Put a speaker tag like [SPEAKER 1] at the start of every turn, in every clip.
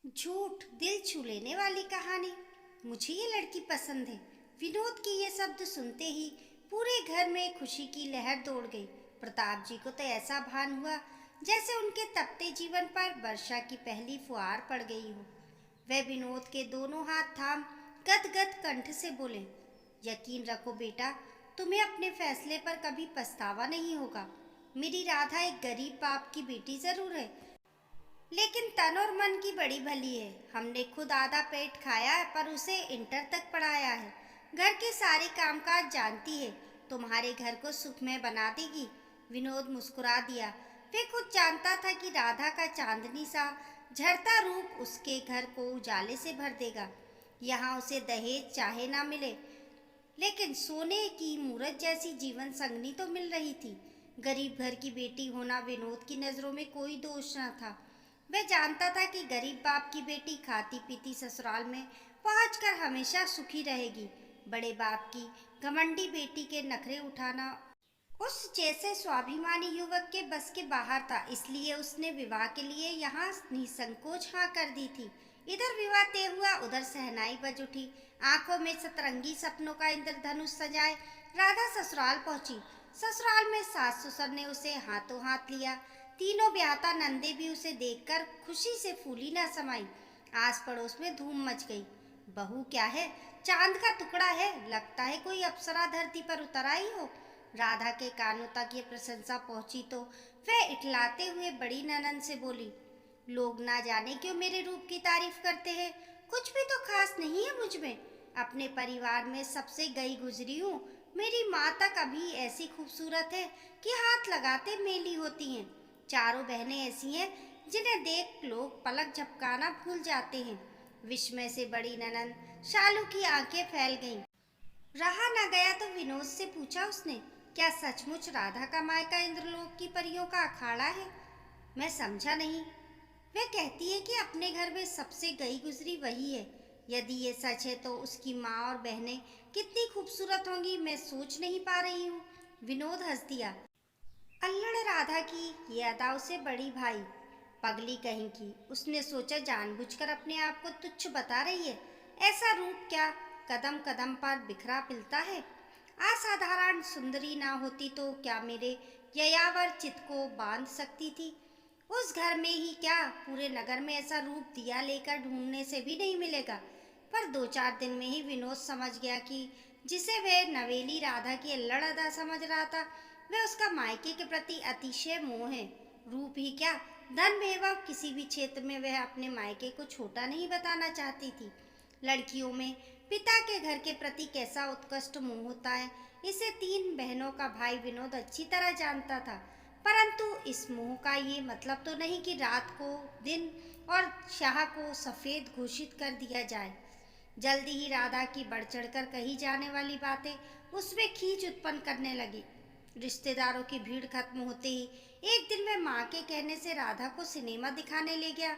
[SPEAKER 1] झूठ दिल छू लेने वाली कहानी। मुझे ये लड़की पसंद है। विनोद के ये शब्द सुनते ही पूरे घर में खुशी की लहर दौड़ गई। प्रताप जी को तो ऐसा भान हुआ जैसे उनके तपते जीवन पर वर्षा की पहली फुहार पड़ गई हो। वह विनोद के दोनों हाथ थाम गदगद कंठ से बोले, यकीन रखो बेटा, तुम्हें अपने फैसले पर कभी पछतावा नहीं होगा। मेरी राधा एक गरीब बाप की बेटी जरूर है, लेकिन तन और मन की बड़ी भली है। हमने खुद आधा पेट खाया है पर उसे इंटर तक पढ़ाया है। घर के सारे कामकाज जानती है। तुम्हारे घर को सुखमय बना देगी। विनोद मुस्कुरा दिया। वह खुद जानता था कि राधा का चांदनी सा झरता रूप उसके घर को उजाले से भर देगा। यहाँ उसे दहेज चाहे ना मिले, लेकिन सोने की मूरत जैसी जीवन संगनी तो मिल रही थी। गरीब घर की बेटी होना विनोद की नज़रों में कोई दोष न था। वह जानता था कि गरीब बाप की बेटी खाती पीती ससुराल में पहुंचकर हमेशा सुखी रहेगी। बड़े बाप की घमंडी बेटी के नखरे उठाना उस जैसे स्वाभिमानी युवक के बस के बाहर था। इसलिए उसने विवाह के लिए यहाँ निसंकोच हाँ कर दी थी। इधर विवाह तय हुआ, उधर सहनाई बज उठी। आंखों में सतरंगी सपनों का इंद्रधनुष सजाए राधा ससुराल पहुंची। ससुराल में सास ससुर ने उसे हाथों हाथ लिया। तीनों ब्याहता नंदे भी उसे देखकर खुशी से फूली न समाई। आस पड़ोस में धूम मच गई। बहू क्या है, चांद का टुकड़ा है, लगता है कोई अप्सरा धरती पर उतर आई हो। राधा के कानों तक ये प्रशंसा पहुंची तो वह इठलाते हुए बड़ी ननंद से बोली, लोग ना जाने क्यों मेरे रूप की तारीफ करते हैं। कुछ भी तो खास नहीं है मुझ में। अपने परिवार में सबसे गई गुजरी हूँ। मेरी माँ तक अभी ऐसी खूबसूरत है कि हाथ लगाते मेली होती हैं। चारों बहनें ऐसी हैं जिन्हें देख लोग पलक झपकाना भूल जाते हैं। विस्मय से बड़ी ननंद शालू की आंखें फैल गईं। रहा न गया तो विनोद से पूछा उसने, क्या सचमुच राधा का मायका इंद्रलोक की परियों का अखाड़ा है? मैं समझा नहीं। वह कहती है कि अपने घर में सबसे गई गुजरी वही है। यदि ये सच है तो उसकी माँ और बहनें कितनी खूबसूरत होंगी, मैं सोच नहीं पा रही हूँ। विनोद हंस दिया। अल्लड़ राधा की ये अदा उसे बड़ी भाई। पगली कहीं की, उसने सोचा जानबूझकर अपने आप को तुच्छ बता रही है। ऐसा रूप क्या कदम कदम पर बिखरा पिलता है। असाधारण सुंदरी ना होती तो क्या मेरे ययावर चित्त को बांध सकती थी। उस घर में ही क्या, पूरे नगर में ऐसा रूप दिया लेकर ढूंढने से भी नहीं मिलेगा। पर 2-4 दिन में ही विनोद समझ गया कि जिसे वह नवेली राधा की अल्लड़ अदा समझ रहा था, वह उसका मायके के प्रति अतिशय मोह है। रूप ही क्या, धन एवं किसी भी क्षेत्र में वह अपने मायके को छोटा नहीं बताना चाहती थी। लड़कियों में पिता के घर के प्रति कैसा उत्कृष्ट मोह होता है, इसे 3 बहनों का भाई विनोद अच्छी तरह जानता था। परंतु इस मोह का ये मतलब तो नहीं कि रात को दिन और शाह को सफ़ेद घोषित कर दिया जाए। जल्दी ही राधा की बढ़ चढ़कर कही जाने वाली बातें उसमें खींच उत्पन्न करने लगी। रिश्तेदारों की भीड़ खत्म होते ही एक दिन वह माँ के कहने से राधा को सिनेमा दिखाने ले गया।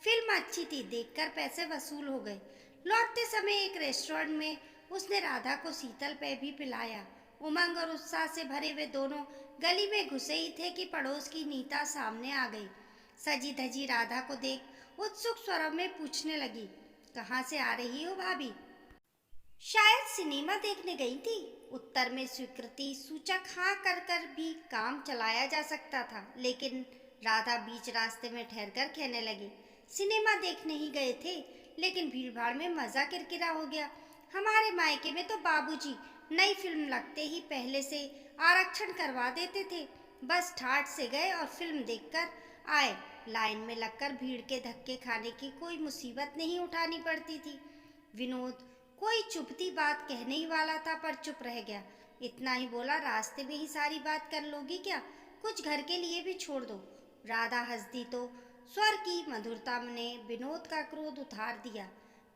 [SPEAKER 1] फिल्म अच्छी थी, देखकर पैसे वसूल हो गए। लौटते समय एक रेस्टोरेंट में उसने राधा को शीतल पेय भी पिलाया। उमंग और उत्साह से भरे वे दोनों गली में घुसे ही थे कि पड़ोस की नीता सामने आ गई। सजी धजी राधा को देख उत्सुक स्वरों में पूछने लगी, कहाँ से आ रही हो भाभी? शायद सिनेमा देखने गई थी। उत्तर में स्वीकृति सूचक हाँ कर भी काम चलाया जा सकता था, लेकिन राधा बीच रास्ते में ठहरकर कहने लगी, सिनेमा देखने ही गए थे, लेकिन भीड़भाड़ में मज़ा किरकिरा हो गया। हमारे मायके में तो बाबूजी नई फिल्म लगते ही पहले से आरक्षण करवा देते थे। बस ठाठ से गए और फिल्म देखकर आए। लाइन में लगकर भीड़ के धक्के खाने की कोई मुसीबत नहीं उठानी पड़ती थी। विनोद कोई चुभती बात कहने ही वाला था पर चुप रह गया। इतना ही बोला, रास्ते में ही सारी बात कर लोगी क्या? कुछ घर के लिए भी छोड़ दो। राधा हंस दी तो स्वर की मधुरता ने विनोद का क्रोध उतार दिया।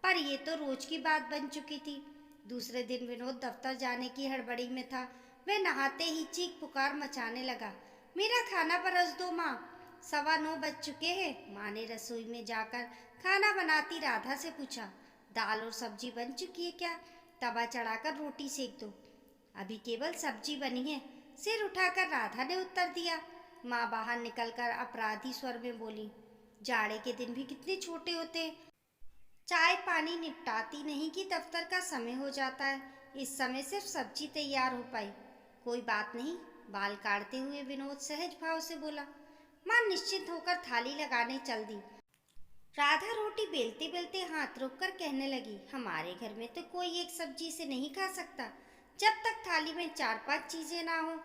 [SPEAKER 1] पर ये तो रोज की बात बन चुकी थी। दूसरे दिन विनोद दफ्तर जाने की हड़बड़ी में था। वह नहाते ही चीख पुकार मचाने लगा, मेरा खाना परस दो माँ। 9:15 बज चुके हैं। माँ ने रसोई में जाकर खाना बनाती राधा से पूछा, दाल और सब्जी बन चुकी है क्या? तवा चढ़ाकर रोटी सेक दो। अभी केवल सब्जी बनी है, सिर उठाकर राधा ने उत्तर दिया। माँ बाहर निकलकर अपराधी स्वर में बोली, जाड़े के दिन भी कितने छोटे होते हैं। चाय पानी निपटाती नहीं कि दफ्तर का समय हो जाता है। इस समय सिर्फ सब्जी तैयार हो पाई। कोई बात नहीं, बाल काटते हुए विनोद सहज भाव से बोला। माँ निश्चिंत होकर थाली लगाने चल दी। राधा रोटी बेलते बेलते हाथ रोककर कहने लगी, हमारे घर में तो कोई एक सब्जी से नहीं खा सकता जब तक थाली में 4-5 चीजें ना हो।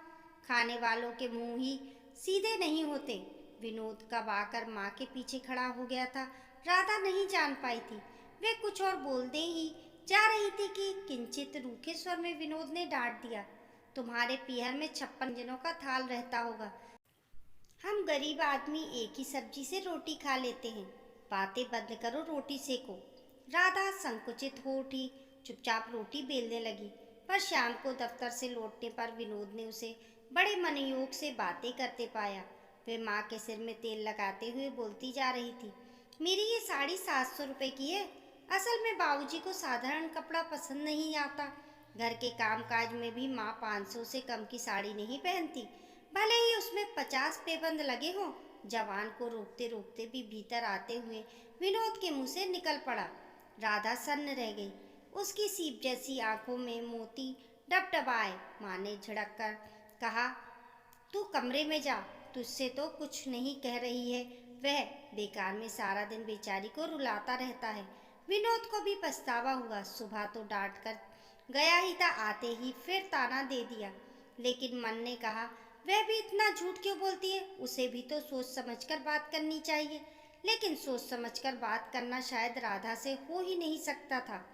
[SPEAKER 1] खाने वालों के मुंह ही सीधे नहीं होते। विनोद कब आकर माँ के पीछे खड़ा हो गया था, राधा नहीं जान पाई थी। वे कुछ और बोलते ही जा रही थी कि किंचित रूखे स्वर में विनोद ने डांट दिया, तुम्हारे पीहर में 56 जनों का थाल रहता होगा। हम गरीब आदमी एक ही सब्जी से रोटी खा लेते हैं। बातें बंद करो, रोटी सेको। राधा संकुचित हो उठी, चुपचाप रोटी बेलने लगी। पर शाम को दफ्तर से लौटने पर विनोद ने उसे बड़े मनोयोग से बातें करते पाया। वे माँ के सिर में तेल लगाते हुए बोलती जा रही थी, मेरी ये साड़ी 700 रुपये की है। असल में बाबूजी को साधारण कपड़ा पसंद नहीं आता। घर के कामकाज में भी माँ 500 से कम की साड़ी नहीं पहनती, भले ही उसमें 50 पेबंद लगे हों। जवान को रोकते रोकते भी भीतर आते हुए विनोद के मुंह से निकल पड़ा। राधा सन्न रह गई। उसकी सीप जैसी आंखों में मोती डबडबाए। माँ ने झिड़क कर कहा, तू कमरे में जा, तुझसे तो कुछ नहीं कह रही है। वह बेकार में सारा दिन बेचारी को रुलाता रहता है। विनोद को भी पछतावा हुआ। सुबह तो डांट कर गया ही था, आते ही फिर ताना दे दिया। लेकिन मन ने कहा, वह भी इतना झूठ क्यों बोलती है, उसे भी तो सोच समझकर बात करनी चाहिए। लेकिन सोच समझकर बात करना शायद राधा से हो ही नहीं सकता था।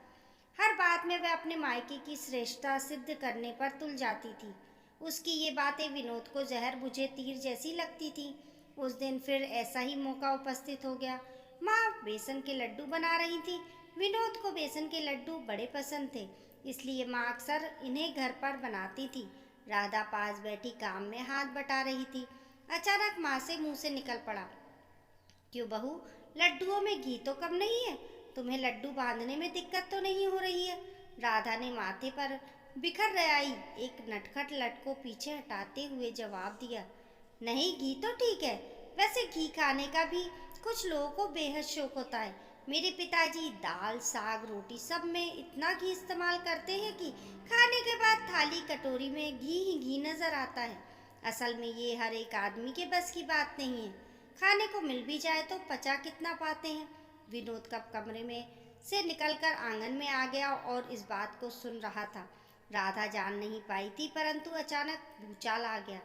[SPEAKER 1] हर बात में वह अपने मायके की श्रेष्ठता सिद्ध करने पर तुल जाती थी। उसकी ये बातें विनोद को जहर बुझे तीर जैसी लगती थी। उस दिन फिर ऐसा ही मौका उपस्थित हो गया। माँ बेसन के लड्डू बना रही थी। विनोद को बेसन के लड्डू बड़े पसंद थे, इसलिए माँ अक्सर इन्हें घर पर बनाती थी। राधा पास बैठी काम में हाथ बटा रही थी। अचानक माँ से मुंह से निकल पड़ा, क्यों बहू, लड्डुओं में घी तो कम नहीं है? तुम्हें लड्डू बांधने में दिक्कत तो नहीं हो रही है? राधा ने माथे पर बिखर आई एक नटखट लट को पीछे हटाते हुए जवाब दिया, नहीं घी तो ठीक है। वैसे घी खाने का भी कुछ लोगों को बेहद शौक होता है। मेरे पिताजी दाल साग रोटी सब में इतना घी इस्तेमाल करते हैं कि खाने के बाद थाली कटोरी में घी ही घी नजर आता है। असल में ये हर एक आदमी के बस की बात नहीं है। खाने को मिल भी जाए तो पचा कितना पाते हैं। विनोद कब कमरे में से निकलकर आंगन में आ गया और इस बात को सुन रहा था। राधा जान नहीं पाई थी, परंतु अचानक भूचाल आ गया।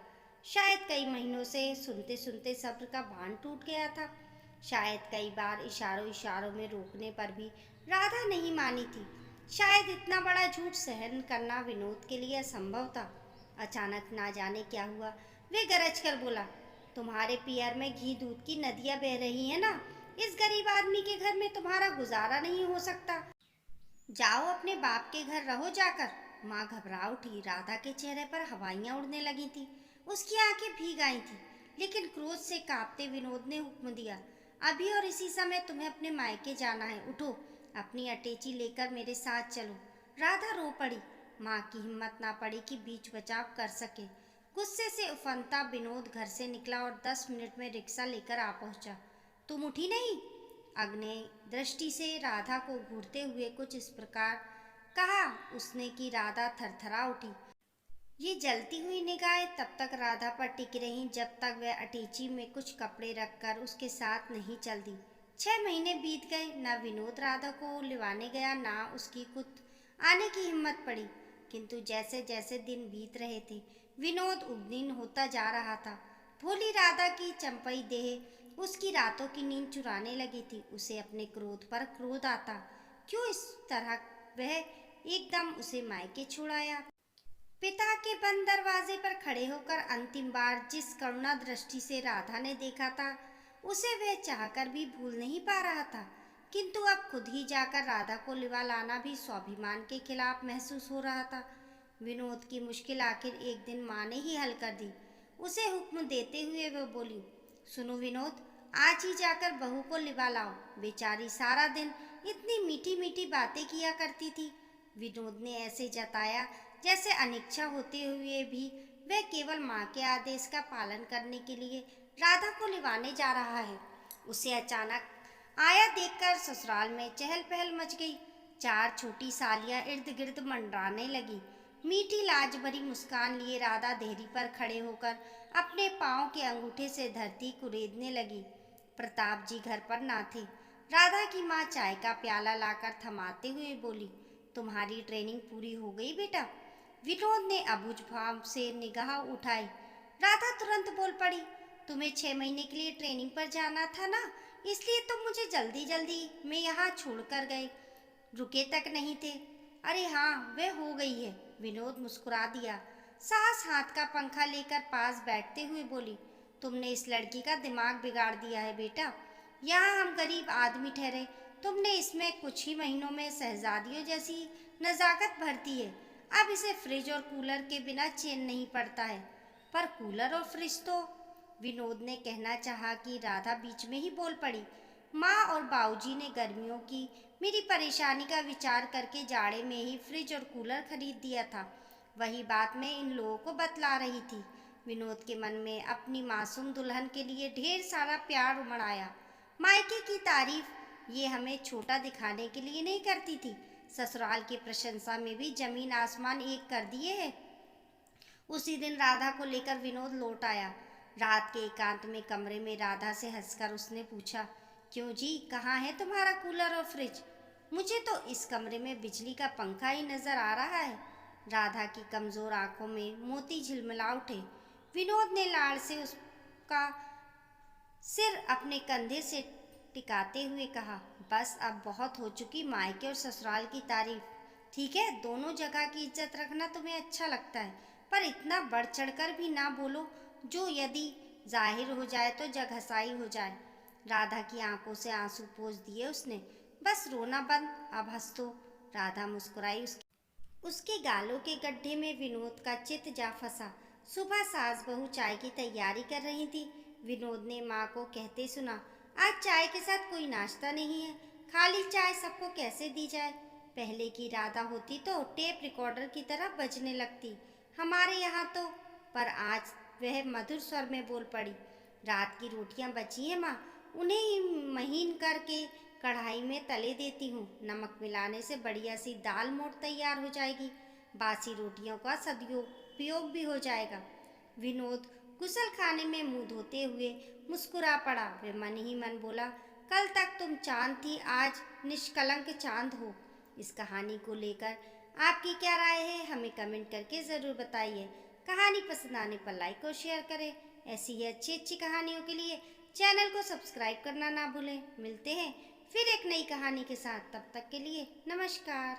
[SPEAKER 1] शायद कई महीनों से सुनते सुनते सब्र का बांध टूट गया था। शायद कई बार इशारों इशारों में रोकने पर भी राधा नहीं मानी थी। शायद इतना बड़ा झूठ सहन करना विनोद के लिए असंभव था। अचानक ना जाने क्या हुआ, वे गरज कर बोला, तुम्हारे पियर में घी दूध की नदियां बह रही है ना? इस गरीब आदमी के घर में तुम्हारा गुजारा नहीं हो सकता। जाओ अपने बाप के घर रहो जाकर। माँ घबरा उठी। राधा के चेहरे पर हवाइयाँ उड़ने लगी थी। उसकी आंखें भीग आई थी। लेकिन क्रोध से कांपते विनोद ने हुक्म दिया, अभी और इसी समय तुम्हें अपने मायके जाना है। उठो, अपनी अटैची लेकर मेरे साथ चलो। राधा रो पड़ी। माँ की हिम्मत ना पड़ी कि बीच बचाव कर सके। गुस्से से उफनता विनोद घर से निकला और 10 मिनट में रिक्शा लेकर आ पहुंचा। तुम उठी नहीं? अग्नि दृष्टि से राधा को घूरते हुए कुछ इस प्रकार कहा उसने कि राधा थरथरा उठी। ये जलती हुई निगाहें तब तक राधा पर टिकी रहीं जब तक वह अटैची में कुछ कपड़े रखकर उसके साथ नहीं चल दी। 6 महीने बीत गए, न विनोद राधा को लिवाने गया, ना उसकी खुद आने की हिम्मत पड़ी। किंतु जैसे जैसे दिन बीत रहे थे, विनोद उद्विग्न होता जा रहा था। भोली राधा की चंपई देह उसकी रातों की नींद चुराने लगी थी। उसे अपने क्रोध पर क्रोध आता, क्यों इस तरह वह एकदम उसे मायके छुड़ाया। पिता के बंद दरवाजे पर खड़े होकर अंतिम बार जिस करुणा दृष्टि से राधा ने देखा था, उसे वह चाहकर भी भूल नहीं पा रहा था। किंतु अब खुद ही जाकर राधा को लिवा लाना भी स्वाभिमान के खिलाफ महसूस हो रहा था। विनोद की मुश्किल आखिर एक दिन माँ ने ही हल कर दी। उसे हुक्म देते हुए वह बोली, सुनो विनोद, आज ही जाकर बहू को लिवा लाओ। बेचारी सारा दिन इतनी मीठी मीठी बातें किया करती थी। विनोद ने ऐसे जताया जैसे अनिच्छा होते हुए भी वह केवल माँ के आदेश का पालन करने के लिए राधा को लिवाने जा रहा है। उसे अचानक आया देखकर ससुराल में चहल पहल मच गई। चार छोटी सालियां इर्द गिर्द मंडराने लगी। मीठी लाज भरी मुस्कान लिए राधा देहरी पर खड़े होकर अपने पांव के अंगूठे से धरती कुरेदने लगी। प्रताप जी घर पर ना थे। राधा की माँ चाय का प्याला लाकर थमाते हुए बोली, तुम्हारी ट्रेनिंग पूरी हो गई बेटा? विनोद ने अबुझ भाव से निगाह उठाई। राधा तुरंत बोल पड़ी, तुम्हें 6 महीने के लिए ट्रेनिंग पर जाना था ना, इसलिए तुम मुझे जल्दी जल्दी में यहाँ छोड़ कर गए, रुके तक नहीं थे। अरे हाँ, वह हो गई है। विनोद मुस्कुरा दिया। सास हाथ का पंखा लेकर पास बैठते हुए बोली, तुमने इस लड़की का दिमाग बिगाड़ दिया है बेटा। यहाँ हम गरीब आदमी ठहरे, तुमने इसमें कुछ ही महीनों में शहजादियों जैसी नजाकत भरती है। अब इसे फ्रिज और कूलर के बिना चैन नहीं पड़ता है। पर कूलर और फ्रिज तो, विनोद ने कहना चाहा कि राधा बीच में ही बोल पड़ी, माँ और बाबूजी ने गर्मियों की मेरी परेशानी का विचार करके जाड़े में ही फ्रिज और कूलर खरीद दिया था। वही बात मैं इन लोगों को बतला रही थी। विनोद के मन में अपनी मासूम दुल्हन के लिए ढेर सारा प्यार उमड़ आया। मायके की तारीफ ये हमें छोटा दिखाने के लिए नहीं करती थी, ससुराल की प्रशंसा में भी जमीन आसमान एक कर दिए है। उसी दिन राधा को लेकर विनोद लौट आया। रात के एकांत में कमरे में राधा से हंसकर उसने पूछा, क्यों जी, कहाँ है तुम्हारा कूलर और फ्रिज? मुझे तो इस कमरे में बिजली का पंखा ही नजर आ रहा है। राधा की कमजोर आंखों में मोती झिलमिला उठे। विनोद ने लाड़ से उसका सिर अपने कंधे से टिकाते हुए कहा, बस अब बहुत हो चुकी मायके और ससुराल की तारीफ। ठीक है, दोनों जगह की इज्जत रखना तुम्हें अच्छा लगता है, पर इतना बढ़ चढ़कर भी ना बोलो जो यदि जाहिर हो जाए तो जग हंसाई हो जाए। राधा की आंखों से आंसू पोंछ दिए उसने। बस रोना बंद, अब हंस दो। राधा मुस्कुराई। उसके गालों के गड्ढे में विनोद का चित्त जा फंसा। सुबह सास बहू चाय की तैयारी कर रही थी। विनोद ने माँ को कहते सुना, आज चाय के साथ कोई नाश्ता नहीं है, खाली चाय सबको कैसे दी जाए? पहले की राधा होती तो टेप रिकॉर्डर की तरह बजने लगती हमारे यहाँ तो। पर आज वह मधुर स्वर में बोल पड़ी, रात की रोटियां बची हैं माँ, उन्हें ही महीन करके कढ़ाई में तले देती हूँ। नमक मिलाने से बढ़िया सी दाल मोठ तैयार हो जाएगी, बासी रोटियों का सदुपयोग भी हो जाएगा। विनोद गुसल खाने में मुंह धोते हुए मुस्कुरा पड़ा। वे मन ही मन बोला, कल तक तुम चांद थी, आज निष्कलंक चांद हो। इस कहानी को लेकर आपकी क्या राय है, हमें कमेंट करके ज़रूर बताइए। कहानी पसंद आने पर लाइक और शेयर करें। ऐसी ही अच्छी अच्छी कहानियों के लिए चैनल को सब्सक्राइब करना ना भूलें। मिलते हैं फिर एक नई कहानी के साथ, तब तक के लिए नमस्कार।